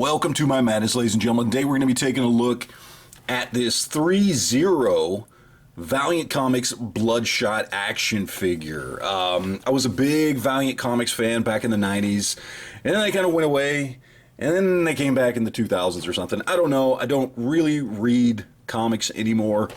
Welcome to my madness, ladies and gentlemen. Today we're going to be taking a look at this FigZero Valiant Comics Bloodshot action figure. I was a big Valiant Comics fan back in the 90s, and then they kind of went away, and then they came back in the 2000s or something. I don't know. I don't really read comics anymore,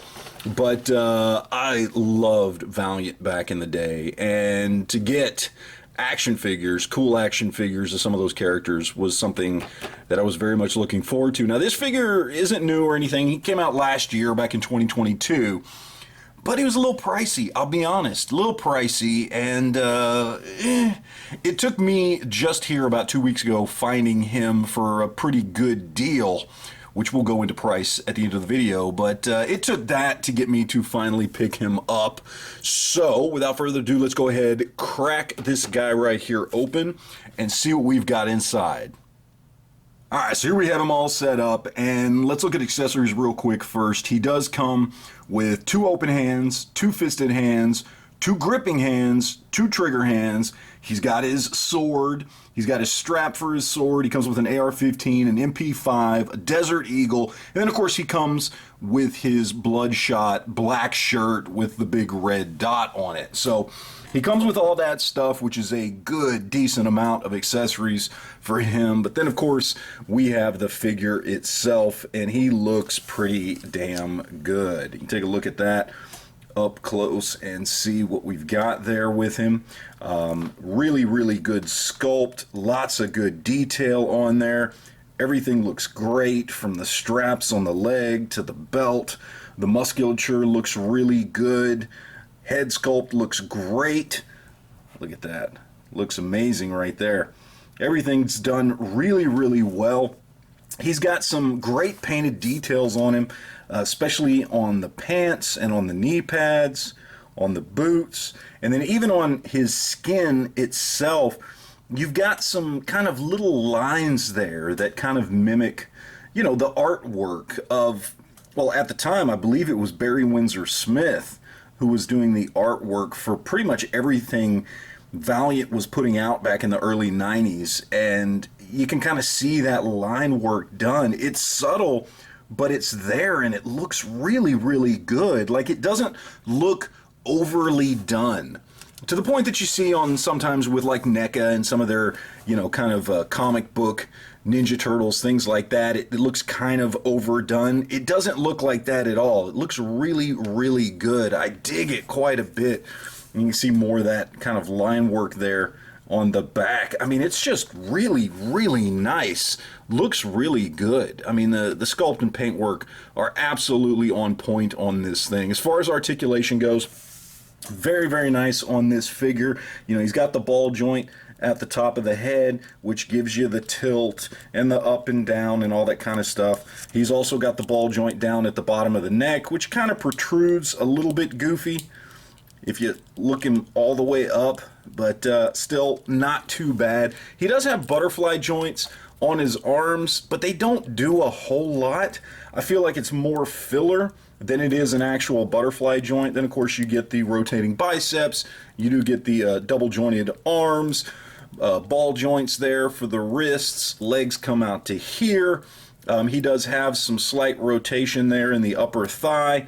but I loved Valiant back in the day, and to get action figures, cool action figures of some of those characters was something that I was very much looking forward to. Now, this figure isn't new or anything. He came out last year, back in 2022, but he was a little pricey, I'll be honest, a little pricey, and it took me just here about 2 weeks ago finding him for a pretty good deal, which will go into price at the end of the video, but it took that to get me to finally pick him up. So, without further ado, let's go ahead, crack this guy right here open, and see what we've got inside. Alright, so here we have him all set up, and let's look at accessories real quick first. He does come with 2 open hands, 2 fisted hands, 2 gripping hands, 2 trigger hands. He's got his sword. He's got his strap for his sword. He comes with an AR-15, an MP5, a Desert Eagle, and then of course he comes with his Bloodshot black shirt with the big red dot on it. So he comes with all that stuff, which is a good, decent amount of accessories for him. But then of course we have the figure itself, and he looks pretty damn good. You can take a look at that up close and see what we've got there with him. Really good sculpt, lots of good detail on there. Everything looks great, from the straps on the leg to the belt. The musculature looks really good. Head sculpt looks great. Look at that, looks amazing right there. Everything's done really well. He's got some great painted details on him, especially on the pants and on the knee pads, on the boots, and then even on his skin itself. You've got some kind of little lines there that kind of mimic, you know, the artwork of, well, at the time I believe it was Barry Windsor Smith who was doing the artwork for pretty much everything Valiant was putting out back in the early 90s, and you can kind of see that line work done. It's subtle, but it's there, and it looks really good. Like, it doesn't look overly done, to the point that you see on sometimes with like NECA and some of their, you know, kind of comic book Ninja Turtles, things like that. It looks kind of overdone. It doesn't look like that at all. It looks really good. I dig it quite a bit. And you can see more of that kind of line work there on the back. I mean, it's just really nice. Looks really good. I mean, the sculpt and paint work are absolutely on point on this thing. As far as articulation goes, very nice on this figure. You know, he's got the ball joint at the top of the head, which gives you the tilt and the up and down and all that kind of stuff. He's also got the ball joint down at the bottom of the neck, which kind of protrudes a little bit goofy if you look him all the way up, but still not too bad. He does have butterfly joints on his arms, but they don't do a whole lot. I feel like it's more filler than it is an actual butterfly joint. Then of course you get the rotating biceps, you do get the double jointed arms, ball joints there for the wrists, legs come out to here. He does have some slight rotation there in the upper thigh.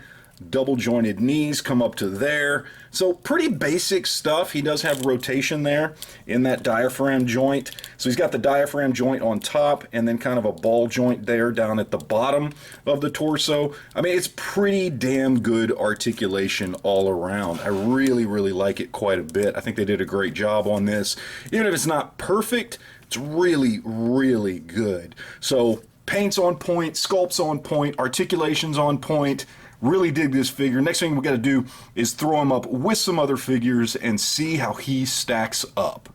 Double jointed knees come up to there. So pretty basic stuff. He does have rotation there in that diaphragm joint. So he's got the diaphragm joint on top and then kind of a ball joint there down at the bottom of the torso. I mean, it's pretty damn good articulation all around. I really like it quite a bit. I think they did a great job on this. Even if it's not perfect, it's really good. So paint's on point, sculpt's on point, articulation's on point. Really dig this figure. Next thing we got to do is throw him up with some other figures and see how he stacks up.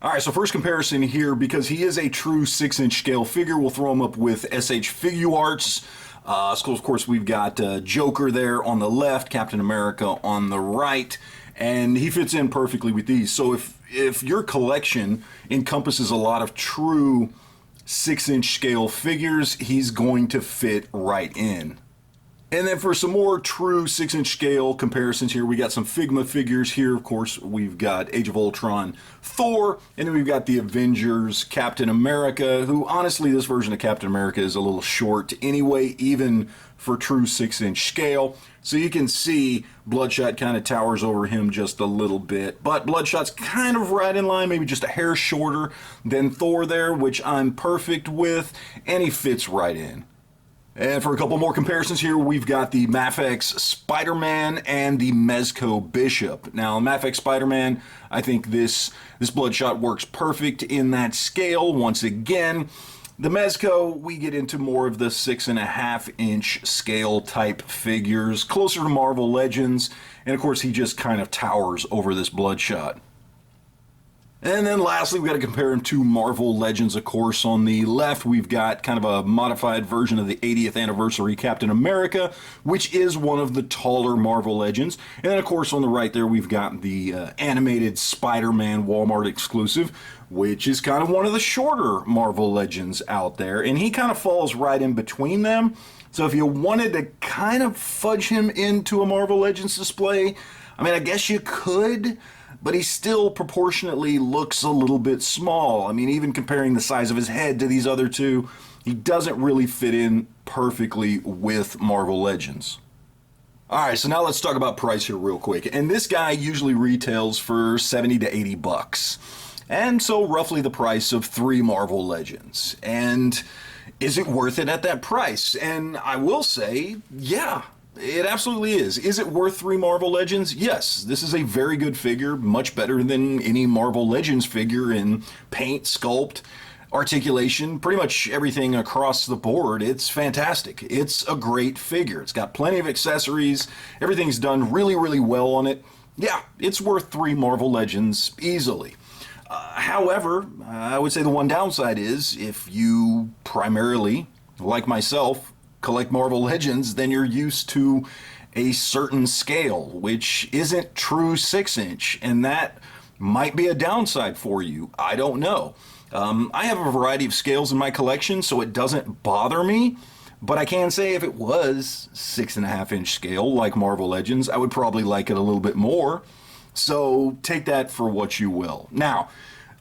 Alright, so first comparison here, because he is a true 6-inch scale figure, we'll throw him up with SH Figuarts. So of course we've got Joker there on the left, Captain America on the right, and he fits in perfectly with these. So if your collection encompasses a lot of true 6-inch scale figures, he's going to fit right in. And then for some more true 6-inch scale comparisons here, we got some Figma figures here. Of course, we've got Age of Ultron Thor, and then we've got the Avengers Captain America, who honestly, this version of Captain America is a little short anyway, even for true 6-inch scale. So you can see Bloodshot kind of towers over him just a little bit, but Bloodshot's kind of right in line, maybe just a hair shorter than Thor there, which I'm perfect with, and he fits right in. And for a couple more comparisons here, we've got the Mafex Spider-Man and the Mezco Bishop. Now, Mafex Spider-Man, I think this Bloodshot works perfect in that scale. Once again, the Mezco, we get into more of the 6.5-inch scale type figures, closer to Marvel Legends, and of course he just kind of towers over this Bloodshot. And then lastly, we got to compare him to Marvel Legends, of course. On the left, we've got kind of a modified version of the 80th anniversary Captain America, which is one of the taller Marvel Legends. And then, of course, on the right there, we've got the animated Spider-Man Walmart exclusive, which is kind of one of the shorter Marvel Legends out there. And he kind of falls right in between them. So if you wanted to kind of fudge him into a Marvel Legends display, I mean, I guess you could, but he still proportionately looks a little bit small. I mean, even comparing the size of his head to these other two, he doesn't really fit in perfectly with Marvel Legends. All right, so now let's talk about price here real quick. And this guy usually retails for 70 to 80 bucks. And so roughly the price of 3 Marvel Legends. And is it worth it at that price? And I will say, yeah. It absolutely is. Is it worth 3 Marvel Legends? Yes. This is a very good figure, much better than any Marvel Legends figure in paint, sculpt, articulation, pretty much everything across the board. It's fantastic. It's a great figure. It's got plenty of accessories. Everything's done really, really well on it. Yeah, it's worth 3 Marvel Legends easily. However, I would say the one downside is if you primarily, like myself, collect Marvel Legends, then you're used to a certain scale, which isn't true 6-inch, and that might be a downside for you. I don't know. I have a variety of scales in my collection, so it doesn't bother me, but I can say if it was 6.5-inch scale like Marvel Legends, I would probably like it a little bit more. So take that for what you will. Now,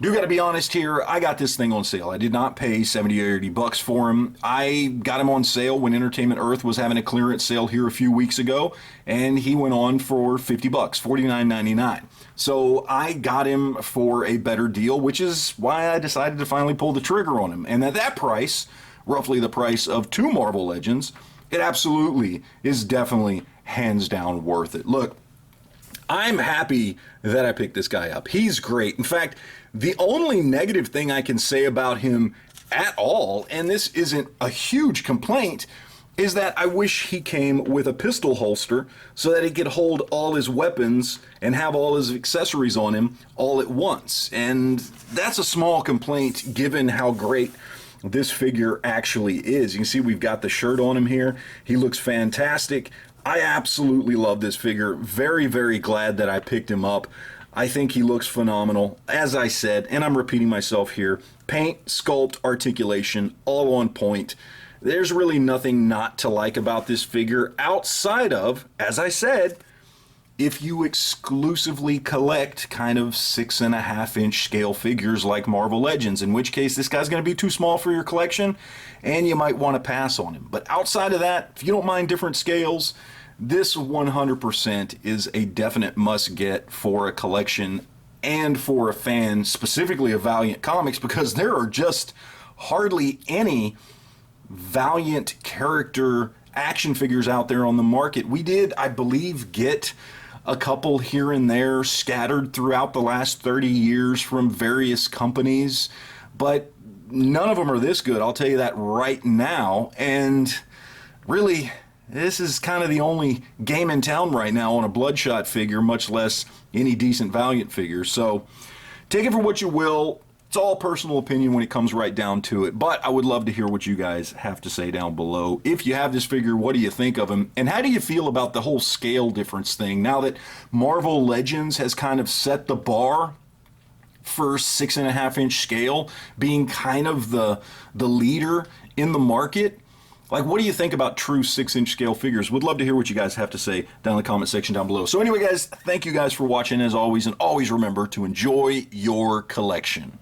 do got to be honest here, I got this thing on sale. I did not pay 70 or 80 bucks for him. I got him on sale when Entertainment Earth was having a clearance sale here a few weeks ago, and he went on for 50 bucks, $49.99. So I got him for a better deal, which is why I decided to finally pull the trigger on him. And at that price, roughly the price of 2 Marvel Legends, it absolutely is definitely hands down worth it. Look, I'm happy that I picked this guy up. He's great. In fact, the only negative thing I can say about him at all, and this isn't a huge complaint, is that I wish he came with a pistol holster so that he could hold all his weapons and have all his accessories on him all at once. And that's a small complaint given how great this figure actually is. You can see we've got the shirt on him here. He looks fantastic. I absolutely love this figure. Very, very glad that I picked him up. I think he looks phenomenal. As I said, and I'm repeating myself here, paint, sculpt, articulation, all on point. There's really nothing not to like about this figure outside of, as I said, if you exclusively collect kind of 6.5-inch scale figures like Marvel Legends, in which case this guy's going to be too small for your collection and you might want to pass on him. But outside of that, if you don't mind different scales, this 100% is a definite must get for a collection and for a fan, specifically of Valiant Comics, because there are just hardly any Valiant character action figures out there on the market. We did, I believe, get a couple here and there scattered throughout the last 30 years from various companies, but none of them are this good, I'll tell you that right now. And really, this is kind of the only game in town right now on a Bloodshot figure, much less any decent Valiant figure. So take it for what you will. It's all personal opinion when it comes right down to it, but I would love to hear what you guys have to say down below. If you have this figure, what do you think of him? And how do you feel about the whole scale difference thing now that Marvel Legends has kind of set the bar for 6.5-inch scale, being kind of the leader in the market? Like, what do you think about true 6-inch scale figures? Would love to hear what you guys have to say down in the comment section down below. So anyway, guys, thank you guys for watching as always, and always remember to enjoy your collection.